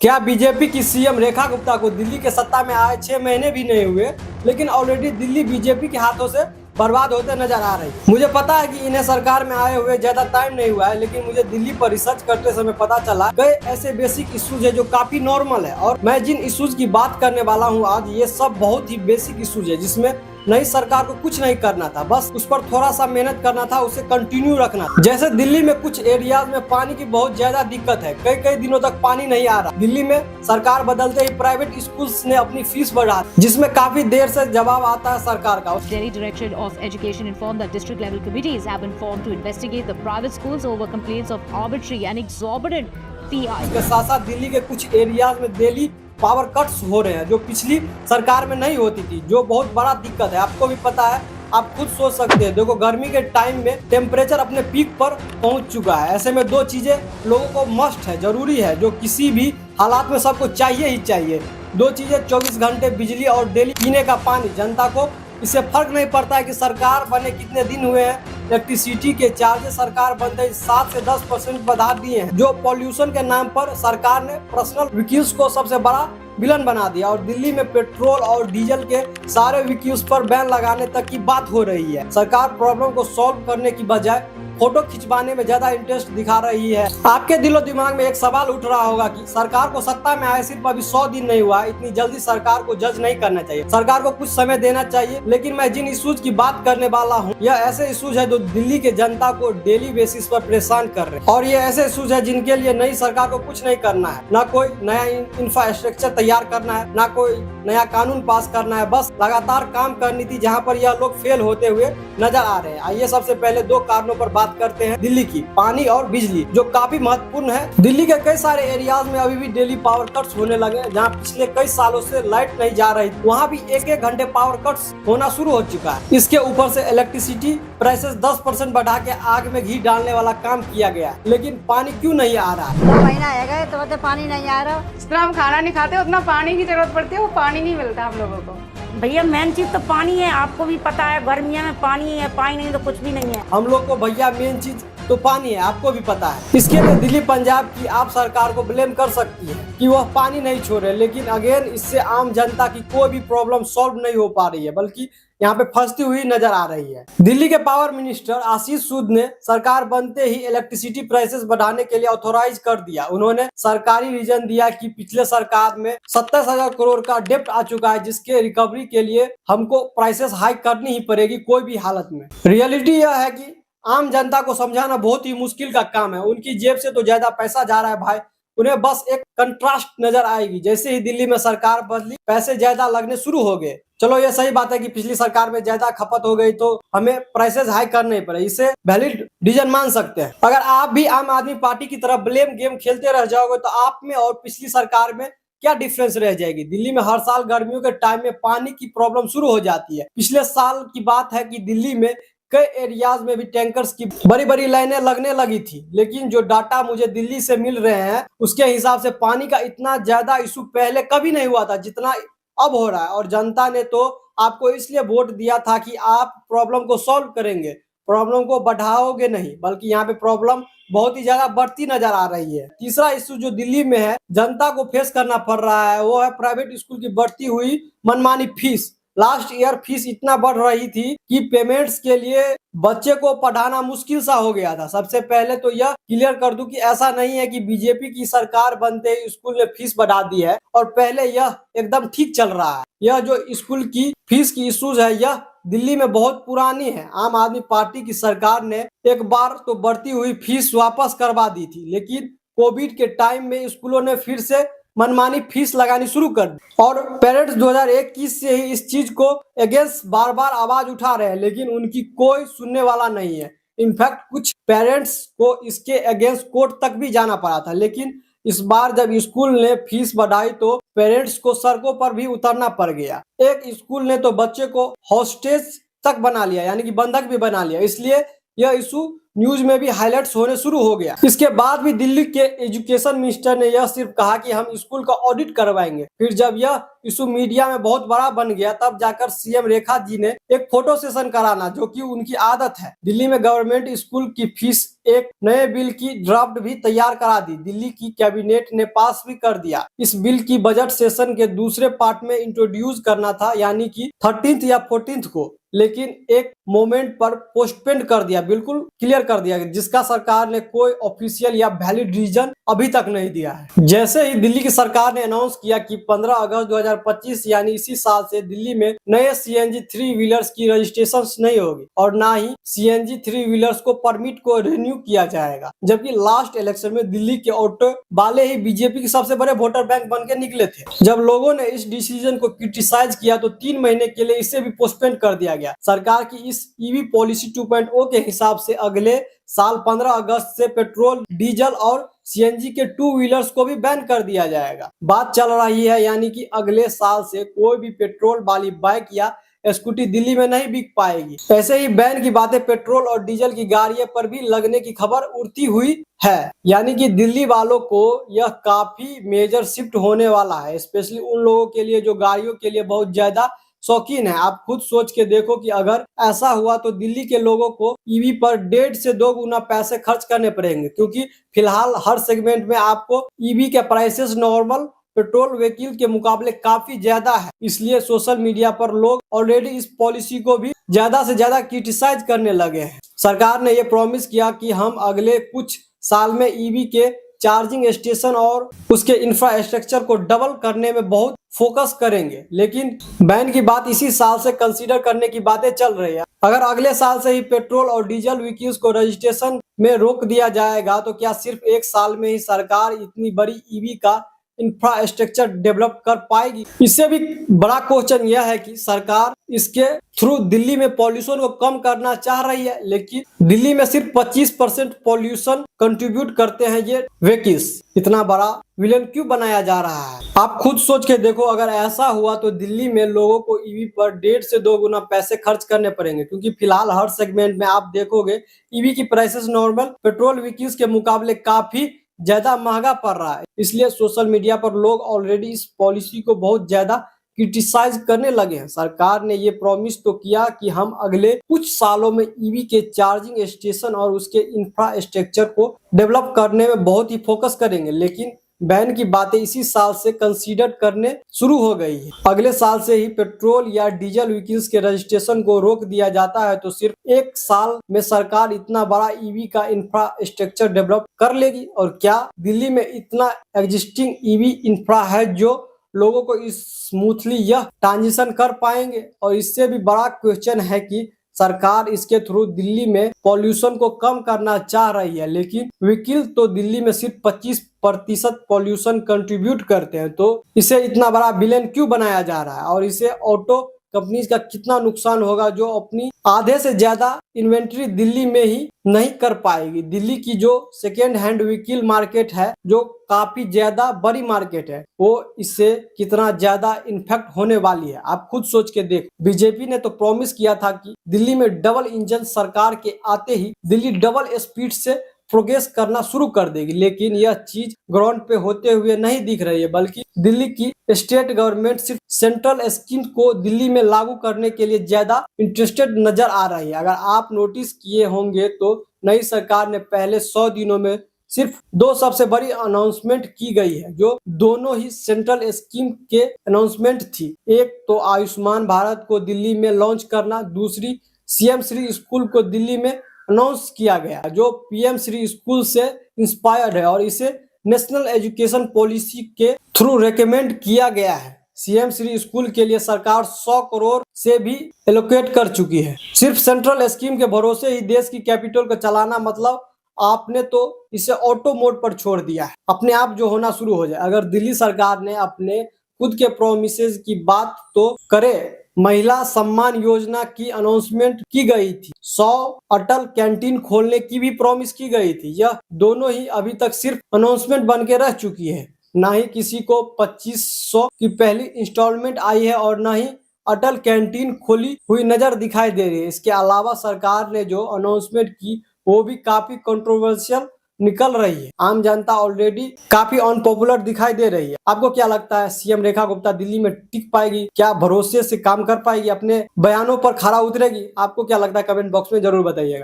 क्या बीजेपी की सीएम रेखा गुप्ता को दिल्ली के सत्ता में आए 6 महीने भी नहीं हुए, लेकिन ऑलरेडी दिल्ली बीजेपी के हाथों से बर्बाद होते नजर आ रही है। मुझे पता है कि इन्हें सरकार में आए हुए ज्यादा टाइम नहीं हुआ है, लेकिन मुझे दिल्ली पर रिसर्च करते समय पता चला कई ऐसे बेसिक इश्यूज है जो काफी नॉर्मल है। और मैं जिन इश्यूज की बात करने वाला हूँ आज, ये सब बहुत ही बेसिक इश्यूज है जिसमें नई सरकार को कुछ नहीं करना था, बस उस पर थोड़ा सा मेहनत करना था, उसे कंटिन्यू रखना था। जैसे दिल्ली में कुछ एरियाज में पानी की बहुत ज्यादा दिक्कत है, कई कई दिनों तक पानी नहीं आ रहा। दिल्ली में सरकार बदलते ही प्राइवेट स्कूल्स ने अपनी फीस बढ़ा, जिसमें काफी देर से जवाब आता है सरकार का। Delhi Directorate of Education informed that district level committees have been formed to investigate the private schools over complaints of arbitrary and exorbitant fee hikes. इसके साथ साथ दिल्ली के कुछ एरियाज में डेली पावर कट्स हो रहे हैं जो पिछली सरकार में नहीं होती थी, जो बहुत बड़ा दिक्कत है। आपको भी पता है, आप खुद सोच सकते हैं। देखो, गर्मी के टाइम में टेम्परेचर अपने पीक पर पहुंच चुका है। ऐसे में दो चीजें लोगों को मस्ट है, जरूरी है, जो किसी भी हालात में सबको चाहिए ही चाहिए। दो चीजें, 24 घंटे बिजली और डेली पीने का पानी। जनता को इससे फर्क नहीं पड़ता है कि सरकार बने कितने दिन हुए हैं। इलेक्ट्रिसिटी के चार्जेस सरकार बनते ही 7 से 10% बढ़ा दिए हैं, जो पॉल्यूशन के नाम पर सरकार ने पर्सनल व्हीकल्स को सबसे बड़ा विलन बना दिया। और दिल्ली में पेट्रोल और डीजल के सारे व्हीकल्स पर बैन लगाने तक की बात हो रही है। सरकार प्रॉब्लम को सॉल्व करने की बजाय फोटो खिंचवाने में ज्यादा इंटरेस्ट दिखा रही है। आपके दिलो दिमाग में एक सवाल उठ रहा होगा कि सरकार को सत्ता में आए सिर्फ अभी 100 दिन नहीं हुआ, इतनी जल्दी सरकार को जज नहीं करना चाहिए, सरकार को कुछ समय देना चाहिए। लेकिन मैं जिन इश्यूज की बात करने वाला हूँ, यह ऐसे इश्यूज है जो दिल्ली के जनता को डेली बेसिस पर परेशान कर रहे हैं। और ये ऐसे इश्यूज है जिनके लिए नई सरकार को कुछ नहीं करना है, ना कोई नया इंफ्रास्ट्रक्चर तैयार करना है, ना कोई नया कानून पास करना है, बस लगातार काम करनी थी, जहाँ पर यह लोग फेल होते हुए नजर आ रहे हैं। आइए सबसे पहले दो कारणों पर बात करते हैं दिल्ली की, पानी और बिजली, जो काफी महत्वपूर्ण है। दिल्ली के कई सारे एरियाज में अभी भी डेली पावर कट्स होने लगे, जहां पिछले कई सालों से लाइट नहीं जा रही, वहां भी एक एक घंटे पावर कट्स होना शुरू हो चुका है। इसके ऊपर से इलेक्ट्रिसिटी प्राइसेस 10% बढ़ा के आग में घी डालने वाला काम किया गया है। लेकिन पानी क्यों नहीं आ रहा है? 2 महीना है तो पानी नहीं आ रहा। जितना हम खाना नहीं खाते उतना पानी की जरूरत पड़ती है, वो पानी नहीं मिलता हम लोगों को। भैया मेन चीज तो पानी है, आपको भी पता है, गर्मियों में पानी है, पानी नहीं तो कुछ भी नहीं है। हम लोग को भैया मेन चीज तो पानी है, आपको भी पता है। इसके लिए दिल्ली पंजाब की आप सरकार को ब्लेम कर सकती है कि वह पानी नहीं छोड़े, लेकिन अगेन इससे आम जनता की कोई भी प्रॉब्लम सॉल्व नहीं हो पा रही है, बल्कि यहाँ पे फंसती हुई नजर आ रही है। दिल्ली के पावर मिनिस्टर आशीष सूद ने सरकार बनते ही इलेक्ट्रिसिटी प्राइसेस बढ़ाने के लिए ऑथोराइज कर दिया। उन्होंने सरकारी रीजन दिया कि पिछले सरकार में 27,000 करोड़ का डेप्ट आ चुका है, जिसके रिकवरी के लिए हमको प्राइसेस हाइक करनी ही पड़ेगी कोई भी हालत में। रियलिटी यह है कि आम जनता को समझाना बहुत ही मुश्किल का काम है। उनकी जेब से तो ज्यादा पैसा जा रहा है भाई, उन्हें बस एक कंट्रास्ट नजर आएगी। जैसे ही दिल्ली में सरकार बदली, पैसे ज्यादा लगने शुरू हो गए। चलो ये सही बात है कि पिछली सरकार में ज्यादा खपत हो गई तो हमें प्राइसेस हाई करने पड़े, इसे वैलिड रीजन मान सकते हैं। अगर आप भी आम आदमी पार्टी की तरह ब्लेम गेम खेलते रह जाओगे तो आप में और पिछली सरकार में क्या डिफरेंस रह जाएगी। दिल्ली में हर साल गर्मियों के टाइम में पानी की प्रॉब्लम शुरू हो जाती है। पिछले साल की बात है कि दिल्ली में कई एरियाज में भी टैंकर्स की बड़ी बड़ी लाइनें लगने लगी थी, लेकिन जो डाटा मुझे दिल्ली से मिल रहे हैं उसके हिसाब से पानी का इतना ज्यादा इशू पहले कभी नहीं हुआ था जितना अब हो रहा है। और जनता ने तो आपको इसलिए वोट दिया था कि आप प्रॉब्लम को सॉल्व करेंगे, प्रॉब्लम को बढ़ाओगे नहीं, बल्कि यहाँ पे प्रॉब्लम बहुत ही ज्यादा बढ़ती नजर आ रही है। तीसरा इशू जो दिल्ली में है, जनता को फेस करना पड़ रहा है, वो है प्राइवेट स्कूल की बढ़ती हुई मनमानी फीस। लास्ट ईयर फीस इतना बढ़ रही थी कि पेमेंट्स के लिए बच्चे को पढ़ाना मुश्किल सा हो गया था। सबसे पहले तो यह क्लियर कर दूं कि ऐसा नहीं है कि बीजेपी की सरकार बनते ही स्कूल ने फीस बढ़ा दी है और पहले यह एकदम ठीक चल रहा है। यह जो स्कूल की फीस की इश्यूज है, यह दिल्ली में बहुत पुरानी है। आम आदमी पार्टी की सरकार ने एक बार तो बढ़ती हुई फीस वापस करवा दी थी, लेकिन कोविड के टाइम में स्कूलों ने फिर से मनमानी फीस लगानी शुरू कर दी। और पेरेंट्स 2021 से ही इस चीज को अगेंस्ट बार बार आवाज उठा रहे हैं, लेकिन उनकी कोई सुनने वाला नहीं है। इनफैक्ट कुछ पेरेंट्स को इसके अगेंस्ट कोर्ट तक भी जाना पड़ा था, लेकिन इस बार जब स्कूल ने फीस बढ़ाई तो पेरेंट्स को सड़कों पर भी उतरना पड़ गया। एक स्कूल ने तो बच्चे को हॉस्टेज तक बना लिया, यानी कि बंधक भी बना लिया। इसलिए यह इशू न्यूज में भी हाईलाइट्स होने शुरू हो गया। इसके बाद भी दिल्ली के एजुकेशन मिनिस्टर ने यह सिर्फ कहा कि हम स्कूल का ऑडिट करवाएंगे। फिर जब यह इशू मीडिया में बहुत बड़ा बन गया तब जाकर सीएम रेखा जी ने एक फोटो सेशन कराना, जो कि उनकी आदत है। दिल्ली में गवर्नमेंट स्कूल की फीस एक नए बिल की ड्राफ्ट भी तैयार करा दी। दिल्ली की कैबिनेट ने पास भी कर दिया। इस बिल की बजट सेशन के दूसरे पार्ट में इंट्रोड्यूस करना था, यानी कि 13th या 14th को, लेकिन एक मोमेंट पर पोस्टपोन कर दिया, बिल्कुल क्लियर कर दिया, जिसका सरकार ने कोई ऑफिशियल या वैलिड रीजन अभी तक नहीं दिया है। जैसे ही दिल्ली की सरकार ने अनाउंस किया कि 15 अगस्त 2025 यानी इसी साल से दिल्ली में नए सीएनजी 3 व्हीलर्स की रजिस्ट्रेशन नहीं होगी और ना ही सीएनजी 3 व्हीलर्स को परमिट को रिन्यू किया जाएगा। जबकि लास्ट इलेक्शन में दिल्ली के ऑटो वाले ही बीजेपी के सबसे बड़े वोटर बैंक बन के निकले थे। जब लोगों ने इस डिसीजन को क्रिटिसाइज किया तो 3 महीने के लिए इसे भी पोस्टपोन कर दिया गया। सरकार की इस ईवी पॉलिसी 2.0 के हिसाब से अगले साल 15 अगस्त से पेट्रोल, डीजल और सीएनजी के 2 व्हीलर्स को भी बैन कर दिया जाएगा। बात चल रही है यानी कि अगले साल से कोई भी पेट्रोल वाली बाइक या स्कूटी दिल्ली में नहीं बिक पाएगी। ऐसे ही बैन की बातें पेट्रोल और डीजल की गाड़ियों पर भी लगने की खबर उड़ती हुई है, यानी कि दिल्ली वालों को यह काफी मेजर शिफ्ट होने वाला है, स्पेशली उन लोगों के लिए जो गाड़ियों के लिए बहुत ज्यादा शौकीन है। आप खुद सोच के देखो कि अगर ऐसा हुआ तो दिल्ली के लोगों को ईवी पर 1.5 से 2 गुना पैसे खर्च करने पड़ेंगे, क्योंकि फिलहाल हर सेगमेंट में आपको ईवी के प्राइसेस नॉर्मल पेट्रोल व्हीकल के मुकाबले काफी ज्यादा है। इसलिए सोशल मीडिया पर लोग ऑलरेडी इस पॉलिसी को भी ज्यादा से ज्यादा क्रिटिसाइज करने लगे हैं। सरकार ने यह प्रॉमिस किया कि हम अगले कुछ साल में ईवी के चार्जिंग स्टेशन और उसके इंफ्रास्ट्रक्चर को डबल करने में बहुत फोकस करेंगे, लेकिन बैन की बात इसी साल से कंसीडर करने की बातें चल रही है। अगर अगले साल से ही पेट्रोल और डीजल व्हीकल्स को रजिस्ट्रेशन में रोक दिया जाएगा तो क्या सिर्फ एक साल में ही सरकार इतनी बड़ी ईवी का इंफ्रास्ट्रक्चर डेवलप कर पाएगी? इससे भी बड़ा क्वेश्चन यह है कि सरकार इसके थ्रू दिल्ली में पॉल्यूशन को कम करना चाह रही है, लेकिन दिल्ली में सिर्फ 25% पॉल्यूशन कंट्रीब्यूट करते हैं ये व्हीकल्स। इतना बड़ा विलेन क्यों बनाया जा रहा है? आप खुद सोच के देखो, अगर ऐसा हुआ तो दिल्ली में लोगों को ईवी पर 1.5 से 2 गुना पैसे खर्च करने पड़ेंगे, क्योंकि फिलहाल हर सेगमेंट में आप देखोगे ईवी की प्राइसेस नॉर्मल पेट्रोल व्हीकल्स के मुकाबले काफी ज्यादा महंगा पड़ रहा है। इसलिए सोशल मीडिया पर लोग ऑलरेडी इस पॉलिसी को बहुत ज्यादा क्रिटिसाइज करने लगे हैं। सरकार ने ये प्रॉमिस तो किया कि हम अगले कुछ सालों में ईवी के चार्जिंग स्टेशन और उसके इंफ्रास्ट्रक्चर को डेवलप करने में बहुत ही फोकस करेंगे, लेकिन बैन की बातें इसी साल से कंसीडर करने शुरू हो गई है। अगले साल से ही पेट्रोल या डीजल व्हीकल्स के रजिस्ट्रेशन को रोक दिया जाता है तो सिर्फ एक साल में सरकार इतना बड़ा ईवी का इंफ्रास्ट्रक्चर डेवलप कर लेगी? और क्या दिल्ली में इतना एग्जिस्टिंग ईवी इंफ्रा है जो लोगों को इस स्मूथली यह ट्रांजिशन कर पाएंगे? और इससे भी बड़ा क्वेश्चन है कि सरकार इसके थ्रू दिल्ली में पॉल्यूशन को कम करना चाह रही है, लेकिन व्हीकल तो दिल्ली में सिर्फ 25% पॉल्यूशन कंट्रीब्यूट करते हैं, तो इसे इतना बड़ा विलेन क्यों बनाया जा रहा है? और इसे ऑटो कंपनीज का कितना नुकसान होगा जो अपनी आधे से ज्यादा इन्वेंट्री दिल्ली में ही नहीं कर पाएगी। दिल्ली की जो सेकेंड हैंड व्हीकल मार्केट है, जो काफी ज्यादा बड़ी मार्केट है, वो इससे कितना ज्यादा इन्फेक्ट होने वाली है, आप खुद सोच के देख। बीजेपी ने तो प्रॉमिस किया था कि दिल्ली में डबल इंजन सरकार के आते ही दिल्ली डबल स्पीड से प्रोग्रेस करना शुरू कर देगी, लेकिन यह चीज ग्राउंड पे होते हुए नहीं दिख रही है, बल्कि दिल्ली की स्टेट गवर्नमेंट सिर्फ सेंट्रल स्कीम को दिल्ली में लागू करने के लिए ज्यादा इंटरेस्टेड नजर आ रही है। अगर आप नोटिस किए होंगे तो नई सरकार ने पहले 100 दिनों में सिर्फ 2 सबसे बड़ी अनाउंसमेंट की गई है, जो दोनों ही सेंट्रल स्कीम के अनाउंसमेंट थी। एक तो आयुष्मान भारत को दिल्ली में लॉन्च करना, दूसरी सीएम श्री स्कूल को दिल्ली में अनाउंस किया गया, जो पीएम श्री स्कूल से इंस्पायर्ड है और इसे नेशनल एजुकेशन पॉलिसी के थ्रू रेकमेंड किया गया है। सीएम श्री स्कूल के लिए सरकार 100 करोड़ से भी एलोकेट कर चुकी है। सिर्फ सेंट्रल स्कीम के भरोसे ही देश की कैपिटल को चलाना, मतलब आपने तो इसे ऑटो मोड पर छोड़ दिया है, अपने आप जो होना शुरू हो जाए। अगर दिल्ली सरकार ने अपने खुद के प्रोमिसेस की बात तो करे, महिला सम्मान योजना की अनाउंसमेंट की गई थी, 100 अटल कैंटीन खोलने की भी प्रॉमिस की गई थी। यह दोनों ही अभी तक सिर्फ अनाउंसमेंट बन के रह चुकी है। ना ही किसी को 2500 की पहली इंस्टॉलमेंट आई है और ना ही अटल कैंटीन खोली हुई नजर दिखाई दे रही है। इसके अलावा सरकार ने जो अनाउंसमेंट की वो भी काफी कंट्रोवर्शियल निकल रही है। आम जनता ऑलरेडी काफी अनपॉपुलर दिखाई दे रही है। आपको क्या लगता है, सीएम रेखा गुप्ता दिल्ली में टिक पाएगी? क्या भरोसे से काम कर पाएगी? अपने बयानों पर खरा उतरेगी? आपको क्या लगता है, कमेंट बॉक्स में जरूर बताइएगा।